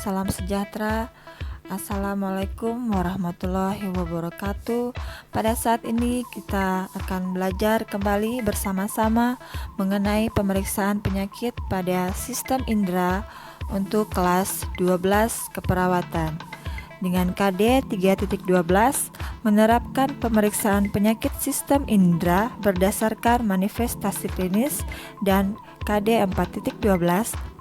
salam sejahtera. Assalamualaikum warahmatullahi wabarakatuh. Pada saat ini kita akan belajar kembali bersama-sama mengenai pemeriksaan penyakit pada sistem indera untuk kelas 12 keperawatan. Dengan KD 3.12 menerapkan pemeriksaan penyakit sistem indera berdasarkan manifestasi klinis, dan KD 4.12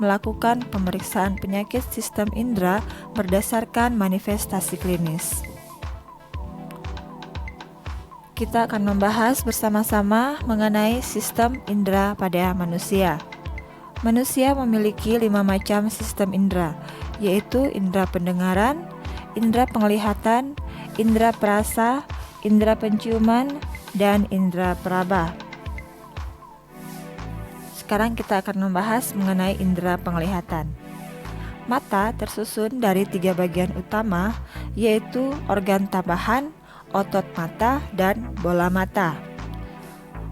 melakukan pemeriksaan penyakit sistem indera berdasarkan manifestasi klinis. Kita akan membahas bersama-sama mengenai sistem indera pada manusia. Manusia memiliki 5 macam sistem indera, yaitu indera pendengaran, indera penglihatan, indera perasa, indera penciuman, dan indera peraba. Sekarang kita akan membahas mengenai indera penglihatan. Mata tersusun dari 3 bagian utama, yaitu organ tambahan, otot mata, dan bola mata.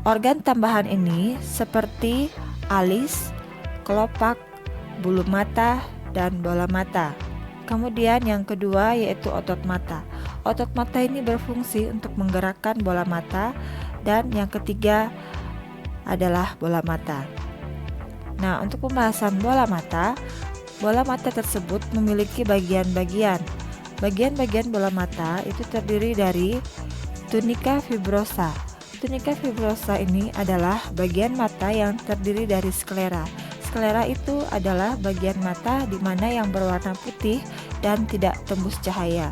Organ tambahan ini seperti alis, kelopak, bulu mata, dan bola mata. Kemudian yang kedua yaitu otot mata. Otot mata ini berfungsi untuk menggerakkan bola mata, dan yang ketiga adalah bola mata. Nah, untuk pembahasan bola mata tersebut memiliki bagian-bagian. Bagian-bagian bola mata itu terdiri dari tunika fibrosa. Tunika fibrosa ini adalah bagian mata yang terdiri dari sklera. Sklera itu adalah bagian mata di mana yang berwarna putih dan tidak tembus cahaya.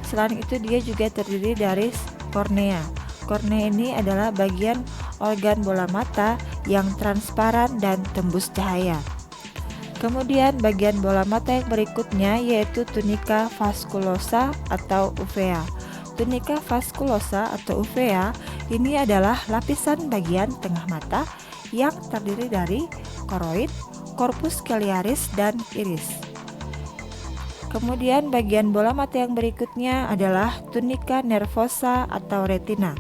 Selain itu dia juga terdiri dari kornea. Kornea ini adalah bagian organ bola mata yang transparan dan tembus cahaya. Kemudian bagian bola mata yang berikutnya yaitu tunika vaskulosa atau uvea. Tunika vaskulosa atau uvea ini adalah lapisan bagian tengah mata yang terdiri dari koroid, korpus ciliaris, dan iris. Kemudian bagian bola mata yang berikutnya adalah tunika nervosa atau retina.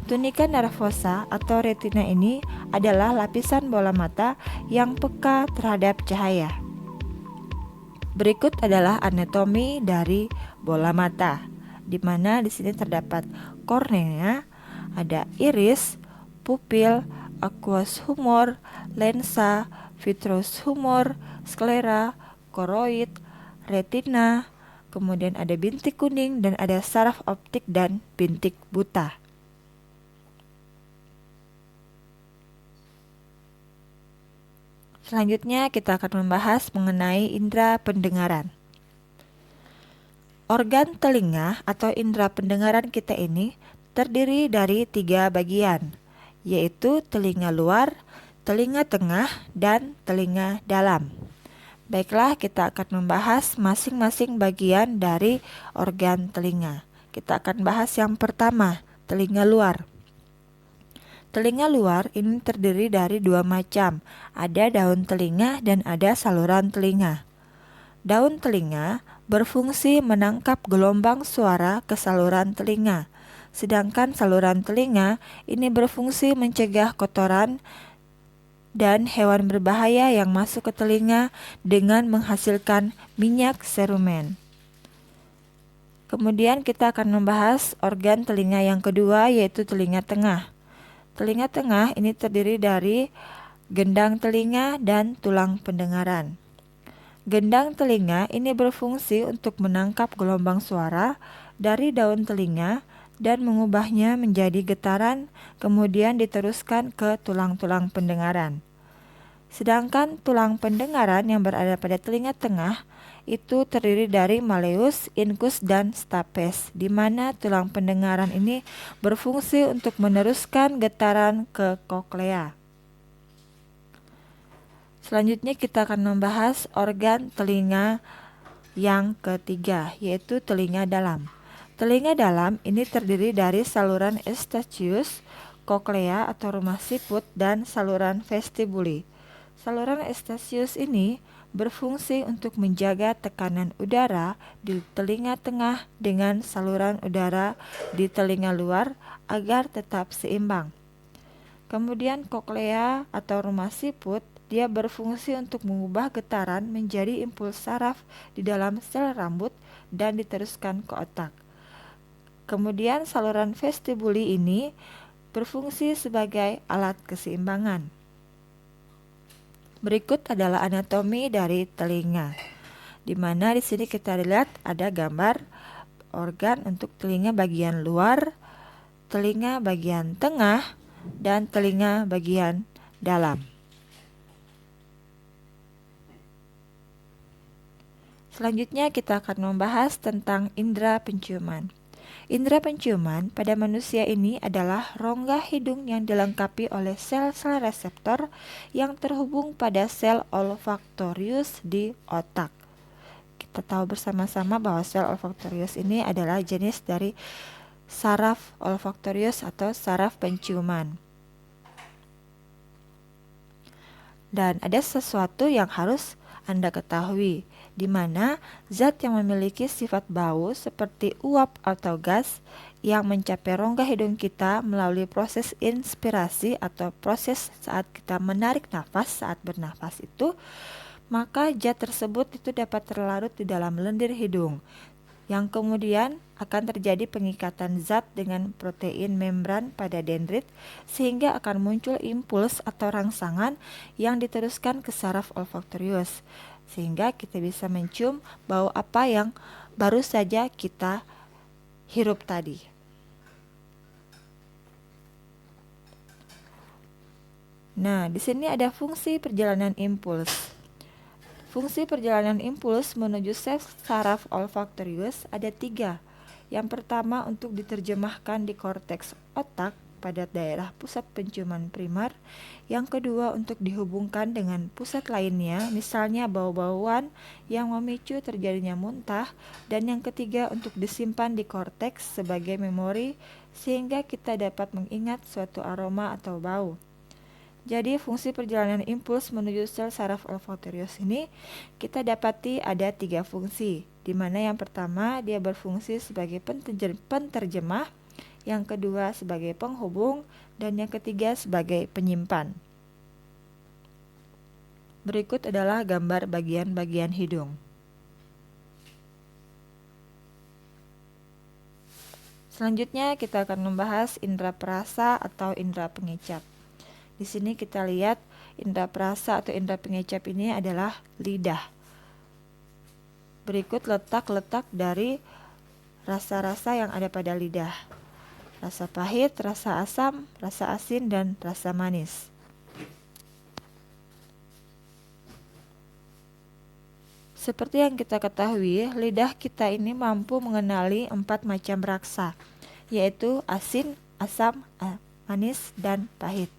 Tunika nervosa atau retina ini adalah lapisan bola mata yang peka terhadap cahaya. Berikut adalah anatomi dari bola mata, di mana di sini terdapat kornea, ada iris, pupil, aqueous humor, lensa, vitreous humor, sklera, koroid, retina, kemudian ada bintik kuning, dan ada saraf optik dan bintik buta. Selanjutnya kita akan membahas mengenai indera pendengaran. Organ telinga atau indera pendengaran kita ini terdiri dari 3 bagian, yaitu telinga luar, telinga tengah, dan telinga dalam. Baiklah, kita akan membahas masing-masing bagian dari organ telinga. Kita akan bahas yang pertama, telinga luar. Telinga luar ini terdiri dari 2 macam, ada daun telinga dan ada saluran telinga. Daun telinga berfungsi menangkap gelombang suara ke saluran telinga, sedangkan saluran telinga ini berfungsi mencegah kotoran dan hewan berbahaya yang masuk ke telinga dengan menghasilkan minyak serumen. Kemudian kita akan membahas organ telinga yang kedua yaitu telinga tengah. Telinga tengah ini terdiri dari gendang telinga dan tulang pendengaran. Gendang telinga ini berfungsi untuk menangkap gelombang suara dari daun telinga dan mengubahnya menjadi getaran, kemudian diteruskan ke tulang-tulang pendengaran. Sedangkan tulang pendengaran yang berada pada telinga tengah itu terdiri dari malleus, incus, dan stapes, di mana tulang pendengaran ini berfungsi untuk meneruskan getaran ke koklea. Selanjutnya kita akan membahas organ telinga yang ketiga, yaitu telinga dalam. Telinga dalam ini terdiri dari saluran eustachius, koklea atau rumah siput, dan saluran vestibuli. Saluran eustachius ini berfungsi untuk menjaga tekanan udara di telinga tengah dengan saluran udara di telinga luar agar tetap seimbang. Kemudian koklea atau rumah siput dia berfungsi untuk mengubah getaran menjadi impuls saraf di dalam sel rambut dan diteruskan ke otak. Kemudian saluran vestibuli ini berfungsi sebagai alat keseimbangan. Berikut adalah anatomi dari telinga, di mana di sini kita lihat ada gambar organ untuk telinga bagian luar, telinga bagian tengah, dan telinga bagian dalam. Selanjutnya kita akan membahas tentang indera penciuman. Indera penciuman pada manusia ini adalah rongga hidung yang dilengkapi oleh sel-sel reseptor yang terhubung pada sel olfaktorius di otak. Kita tahu bersama-sama bahwa sel olfaktorius ini adalah jenis dari saraf olfaktorius atau saraf penciuman. Dan ada sesuatu yang harus Anda ketahui, di mana zat yang memiliki sifat bau seperti uap atau gas yang mencapai rongga hidung kita melalui proses inspirasi atau proses saat kita menarik nafas saat bernafas itu, maka zat tersebut itu dapat terlarut di dalam lendir hidung, yang kemudian akan terjadi pengikatan zat dengan protein membran pada dendrit sehingga akan muncul impuls atau rangsangan yang diteruskan ke saraf olfaktorius sehingga kita bisa mencium bau apa yang baru saja kita hirup tadi. Nah, di sini ada fungsi perjalanan impuls. Fungsi perjalanan impuls menuju sel saraf olfaktorius ada 3. Yang pertama untuk diterjemahkan di korteks otak pada daerah pusat penciuman primer. Yang kedua untuk dihubungkan dengan pusat lainnya, misalnya bau-bauan yang memicu terjadinya muntah. Dan yang ketiga untuk disimpan di korteks sebagai memori sehingga kita dapat mengingat suatu aroma atau bau. Jadi fungsi perjalanan impuls menuju sel saraf olfaktorius ini kita dapati ada 3 fungsi, di mana yang pertama dia berfungsi sebagai penterjemah, yang kedua sebagai penghubung, dan yang ketiga sebagai penyimpan. Berikut adalah gambar bagian-bagian hidung. Selanjutnya kita akan membahas indera perasa atau indera pengecap. Di sini kita lihat indera perasa atau indera pengecap ini adalah lidah. Berikut letak-letak dari rasa-rasa yang ada pada lidah. Rasa pahit, rasa asam, rasa asin, dan rasa manis. Seperti yang kita ketahui, lidah kita ini mampu mengenali 4 macam rasa, yaitu asin, asam, manis, dan pahit.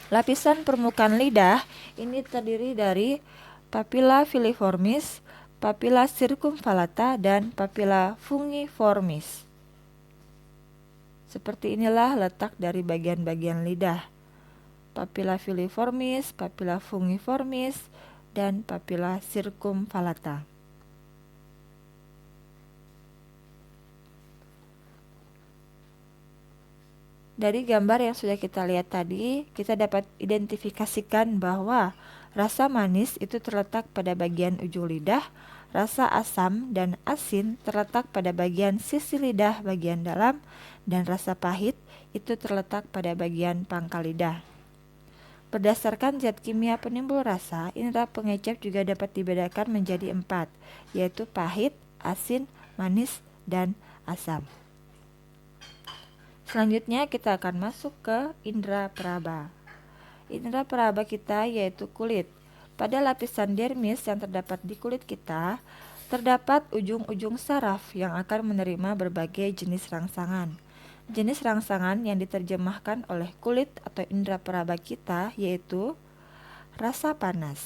Lapisan permukaan lidah ini terdiri dari papilla filiformis, papilla circumvallata, dan papilla fungiformis. Seperti inilah letak dari bagian-bagian lidah. Papilla filiformis, papilla fungiformis, dan papilla circumvallata. Dari gambar yang sudah kita lihat tadi, kita dapat identifikasikan bahwa rasa manis itu terletak pada bagian ujung lidah, rasa asam dan asin terletak pada bagian sisi lidah bagian dalam, dan rasa pahit itu terletak pada bagian pangkal lidah. Berdasarkan zat kimia penimbul rasa, indera pengecap juga dapat dibedakan menjadi 4, yaitu pahit, asin, manis, dan asam. Selanjutnya kita akan masuk ke indera peraba. Indera peraba kita yaitu kulit. Pada lapisan dermis yang terdapat di kulit kita, terdapat ujung-ujung saraf yang akan menerima berbagai jenis rangsangan. Jenis rangsangan yang diterjemahkan oleh kulit atau indera peraba kita yaitu rasa panas.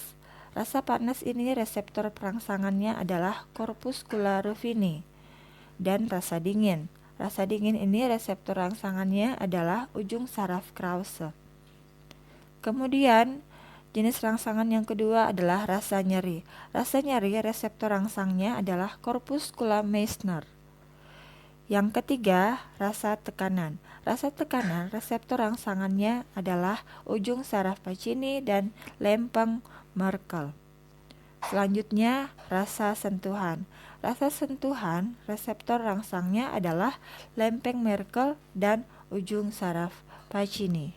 Rasa panas ini reseptor perangsangannya adalah corpuscula rufini. Dan rasa dingin. Rasa dingin ini reseptor rangsangannya adalah ujung saraf Krause. Kemudian, jenis rangsangan yang kedua adalah rasa nyeri. Rasa nyeri reseptor rangsangnya adalah corpuscula Meissner. Yang ketiga, rasa tekanan. Rasa tekanan reseptor rangsangannya adalah ujung saraf Pacini dan lempeng Merkel. Selanjutnya, rasa sentuhan. Rasa sentuhan reseptor rangsangnya adalah lempeng Merkel dan ujung saraf Pacini.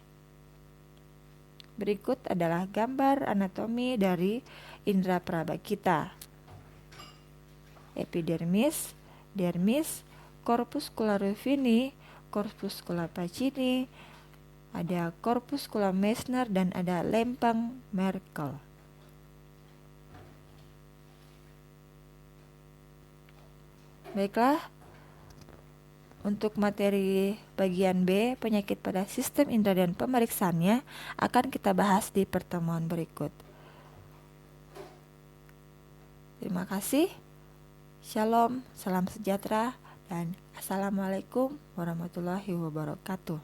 Berikut adalah gambar anatomi dari indera peraba kita. Epidermis, dermis, corpuscular Ruffini, corpuscular Pacini, ada corpuscular Meissner dan ada lempeng Merkel. Baiklah, untuk materi bagian B, penyakit pada sistem indera dan pemeriksaannya akan kita bahas di pertemuan berikut. Terima kasih. Shalom, salam sejahtera, dan Assalamualaikum warahmatullahi wabarakatuh.